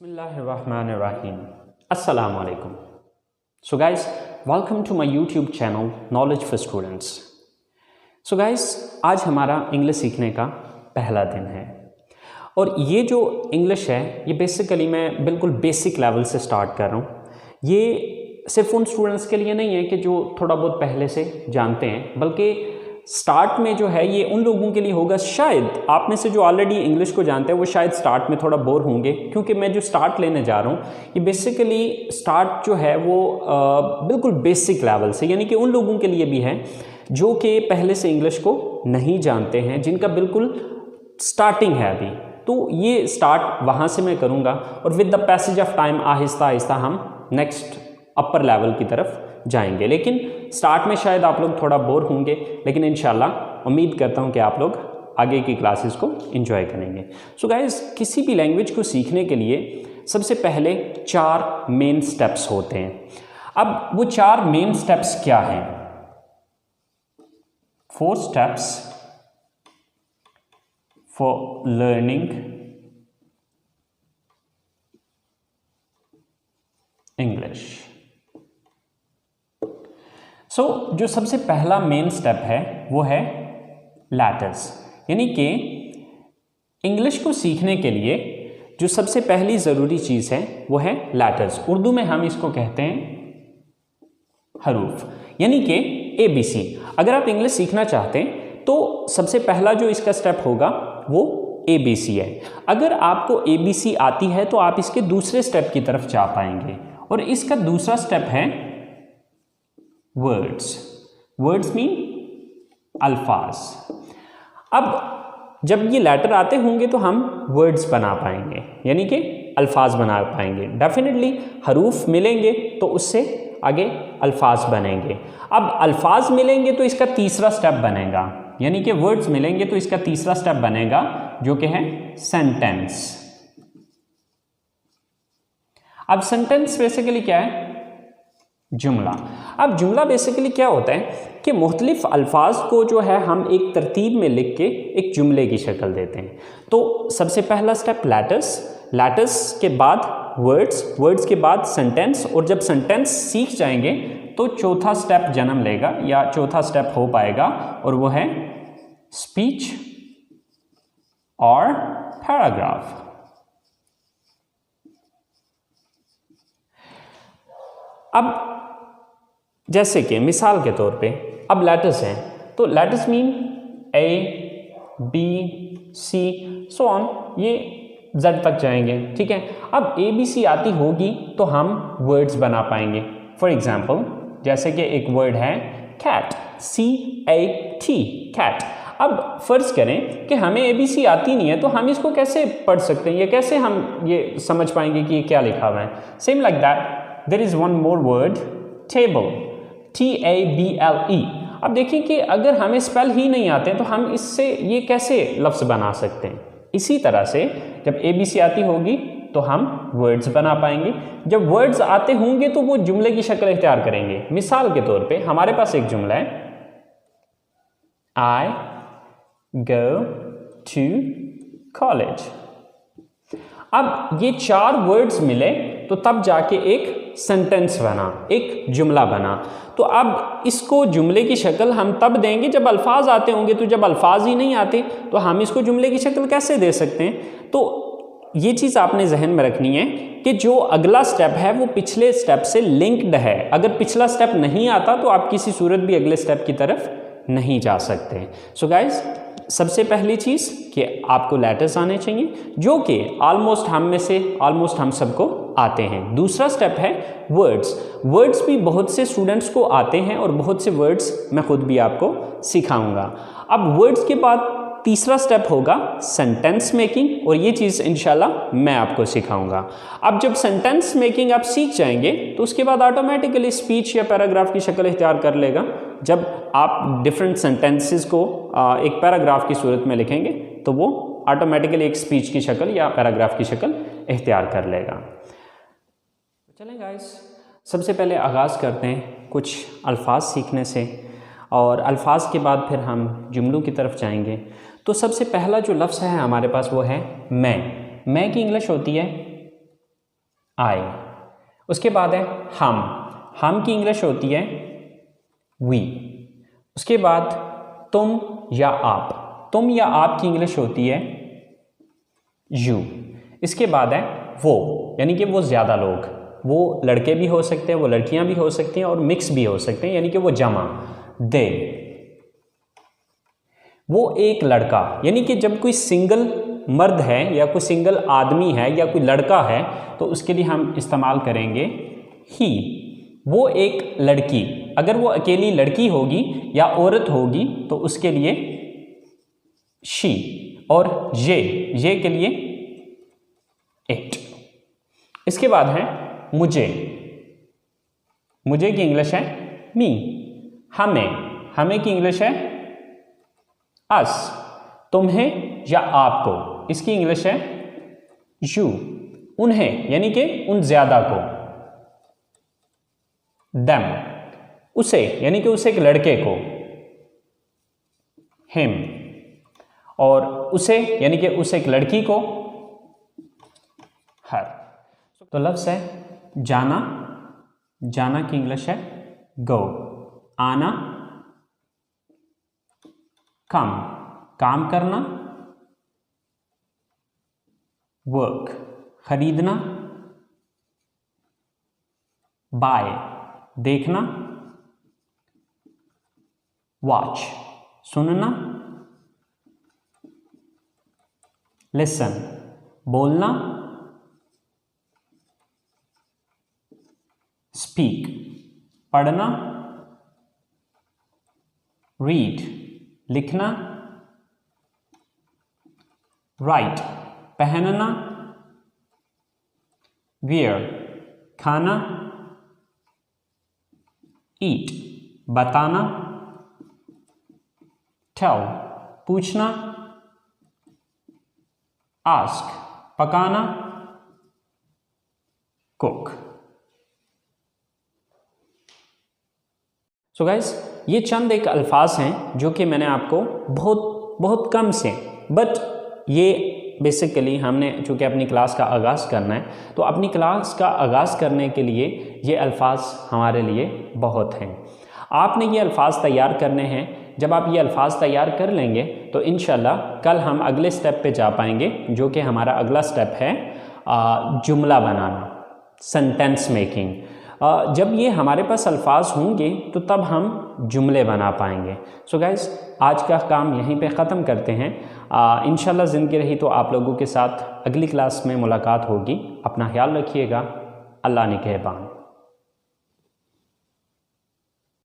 Bismillahirrahmanirrahim. Assalamu alaikum. So guys, welcome to my YouTube channel Knowledge for Students. So guys, आज हमारा English सीखने का पहला दिन है और ये जो इंग्लिश है ये बेसिकली मैं बिल्कुल बेसिक लेवल से स्टार्ट कर रहा हूँ। ये सिर्फ उन स्टूडेंट्स के लिए नहीं है कि जो थोड़ा बहुत पहले से जानते हैं, बल्कि स्टार्ट में जो है ये उन लोगों के लिए होगा, शायद आप में से जो ऑलरेडी इंग्लिश को जानते हैं वो शायद स्टार्ट में थोड़ा बोर होंगे, क्योंकि मैं जो स्टार्ट लेने जा रहा हूँ ये बेसिकली स्टार्ट जो है वो बिल्कुल बेसिक लेवल से, यानी कि उन लोगों के लिए भी है जो कि पहले से इंग्लिश को नहीं जानते हैं, जिनका बिल्कुल स्टार्टिंग है अभी। तो ये स्टार्ट वहाँ से मैं करूँगा और with the passage of time Aahista Aahista हम नेक्स्ट अपर लेवल की तरफ जाएंगे। लेकिन स्टार्ट में शायद आप लोग थोड़ा बोर होंगे, लेकिन इंशाल्लाह उम्मीद करता हूँ कि आप लोग आगे की क्लासेस को एंजॉय करेंगे। सो गाइस, किसी भी लैंग्वेज को सीखने के लिए सबसे पहले 4 मेन स्टेप्स होते हैं। अब वो 4 मेन स्टेप्स क्या हैं? 4 स्टेप्स फॉर लर्निंग इंग्लिश। सो जो सबसे पहला मेन स्टेप है वो है लेटर्स, यानी कि इंग्लिश को सीखने के लिए जो सबसे पहली ज़रूरी चीज़ है वो है लेटर्स। उर्दू में हम इसको कहते हैं हरूफ, यानी कि ABC। अगर आप इंग्लिश सीखना चाहते हैं तो सबसे पहला जो इसका स्टेप होगा वो ABC है। अगर आपको ABC आती है तो आप इसके दूसरे स्टेप की तरफ जा पाएंगे, और इसका दूसरा स्टेप है वर्ड्स। वर्ड्स मीन अल्फाज। अब जब ये लेटर आते होंगे तो हम वर्ड्स बना पाएंगे, यानी कि अल्फाज बना पाएंगे। डेफिनेटली हरूफ मिलेंगे तो उससे आगे अल्फाज बनेंगे। अब अल्फाज मिलेंगे तो इसका तीसरा स्टेप बनेगा, यानी कि वर्ड्स मिलेंगे तो इसका तीसरा स्टेप बनेगा जो कि है सेंटेंस। अब सेंटेंस बेसिकली क्या है? जुमला। अब जुमला बेसिकली क्या होता है कि मुख्तलिफ अल्फाज को जो है हम एक तरतीब में लिख के एक जुमले की शक्ल देते हैं। तो सबसे पहला स्टेप लेटर्स, लेटर्स के बाद वर्ड्स, वर्ड्स के बाद सेंटेंस, और जब सेंटेंस सीख जाएंगे तो चौथा स्टेप जन्म लेगा या चौथा स्टेप हो पाएगा, और वो है स्पीच और पैराग्राफ। अब जैसे कि मिसाल के तौर पे अब लेटर्स हैं, तो letters mean A, B, C so on, ये Z तक जाएंगे, ठीक है। अब ABC आती होगी तो हम वर्ड्स बना पाएंगे। फॉर एग्जाम्पल जैसे कि एक वर्ड है कैट, CAT, कैट। अब फर्ज करें कि हमें ABC आती नहीं है तो हम इसको कैसे पढ़ सकते हैं, या कैसे हम ये समझ पाएंगे कि ये क्या लिखा हुआ है? Same like that there is one more word, table, TABLE। अब देखिए कि अगर हमें स्पेल ही नहीं आते तो हम इससे ये कैसे लफ्ज़ बना सकते हैं? इसी तरह से जब ABC आती होगी तो हम वर्ड्स बना पाएंगे। जब वर्ड्स आते होंगे तो वो जुमले की शक्ल इख्तियार करेंगे। मिसाल के तौर पे हमारे पास एक जुमला है, I go to college। अब ये 4 वर्ड्स मिले तो तब जाके एक सेंटेंस बना, एक जुमला बना। तो अब इसको जुमले की शक्ल हम तब देंगे जब अल्फाज आते होंगे। तो जब अल्फाज ही नहीं आते तो हम इसको जुमले की शक्ल कैसे दे सकते हैं? तो ये चीज़ आपने जहन में रखनी है कि जो अगला स्टेप है वो पिछले स्टेप से लिंक्ड है। अगर पिछला स्टेप नहीं आता तो आप किसी सूरत भी अगले स्टेप की तरफ नहीं जा सकते। सो गाइज, सबसे पहली चीज़ कि आपको लेटर्स आने चाहिए, जो कि ऑलमोस्ट हम सबको आते हैं। दूसरा स्टेप है वर्ड्स। वर्ड्स भी बहुत से स्टूडेंट्स को आते हैं और बहुत से वर्ड्स मैं खुद भी आपको सिखाऊंगा। अब वर्ड्स के बाद तीसरा स्टेप होगा सेंटेंस मेकिंग, और ये चीज़ इंशाल्लाह मैं आपको सिखाऊंगा। अब जब सेंटेंस मेकिंग आप सीख जाएंगे तो उसके बाद ऑटोमेटिकली स्पीच या पैराग्राफ की शक्ल इख्तियार कर लेगा। जब आप डिफरेंट सेंटेंसेस को एक पैराग्राफ की सूरत में लिखेंगे तो वो ऑटोमेटिकली एक स्पीच की शक्ल या पैराग्राफ की शक्ल इख्तियार कर लेगा। चलें गाइस, सबसे पहले आगाज़ करते हैं कुछ अल्फाज सीखने से, और अल्फाज के बाद फिर हम जुमलों की तरफ जाएंगे। तो सबसे पहला जो लफ्ज़ है हमारे पास वो है मैं। मैं की इंग्लिश होती है आई। उसके बाद है हम की इंग्लिश होती है वी। उसके बाद तुम या आप की इंग्लिश होती है यू। इसके बाद है वो, यानी कि वो ज़्यादा लोग, वो लड़के भी हो सकते हैं, वो लड़कियां भी हो सकती हैं और मिक्स भी हो सकते हैं, यानी कि वो जमा, दे। वो एक लड़का, यानी कि जब कोई सिंगल मर्द है या कोई सिंगल आदमी है या कोई लड़का है तो उसके लिए हम इस्तेमाल करेंगे ही। वो एक लड़की, अगर वो अकेली लड़की होगी या औरत होगी तो उसके लिए शी। और ये के लिए इट। इसके बाद है मुझे की इंग्लिश है मी। हमें की इंग्लिश है अस। तुम्हें या आपको, इसकी इंग्लिश है यू। उन्हें, यानी कि उन ज्यादा को, देम। उसे, यानी कि उसे एक लड़के को, हिम। और उसे, यानी कि उसे एक लड़की को, हर। तो लफ्ज़ है जाना की इंग्लिश है गो। आना काम करना, वर्क खरीदना, बाय देखना, वॉच सुनना, लिसन बोलना, स्पीक पढ़ना, रीड लिखना, राइट पहनना, वियर खाना, ईट बताना, टेल पूछना, आस्क पकाना, कुक। सो गाइस, ये चंद एक अल्फाज हैं जो कि मैंने आपको बहुत कम से, बट ये बेसिकली हमने चूँकि अपनी क्लास का आगाज़ करना है तो अपनी क्लास का आगाज़ करने के लिए ये अल्फाज हमारे लिए बहुत हैं। आपने ये अल्फाज तैयार करने हैं। जब आप ये अल्फाज तैयार कर लेंगे तो इंशाल्लाह कल हम अगले स्टेप पे जा पाएंगे, जो कि हमारा अगला स्टेप है जुमला बनाना, सेंटेंस मेकिंग। जब ये हमारे पास अल्फाज होंगे तो तब हम जुमले बना पाएंगे। सो गाइस, आज का काम यहीं पे ख़त्म करते हैं। इंशाल्लाह ज़िंदगी रही तो आप लोगों के साथ अगली क्लास में मुलाकात होगी। अपना ख्याल रखिएगा। अल्लाह निगहबान।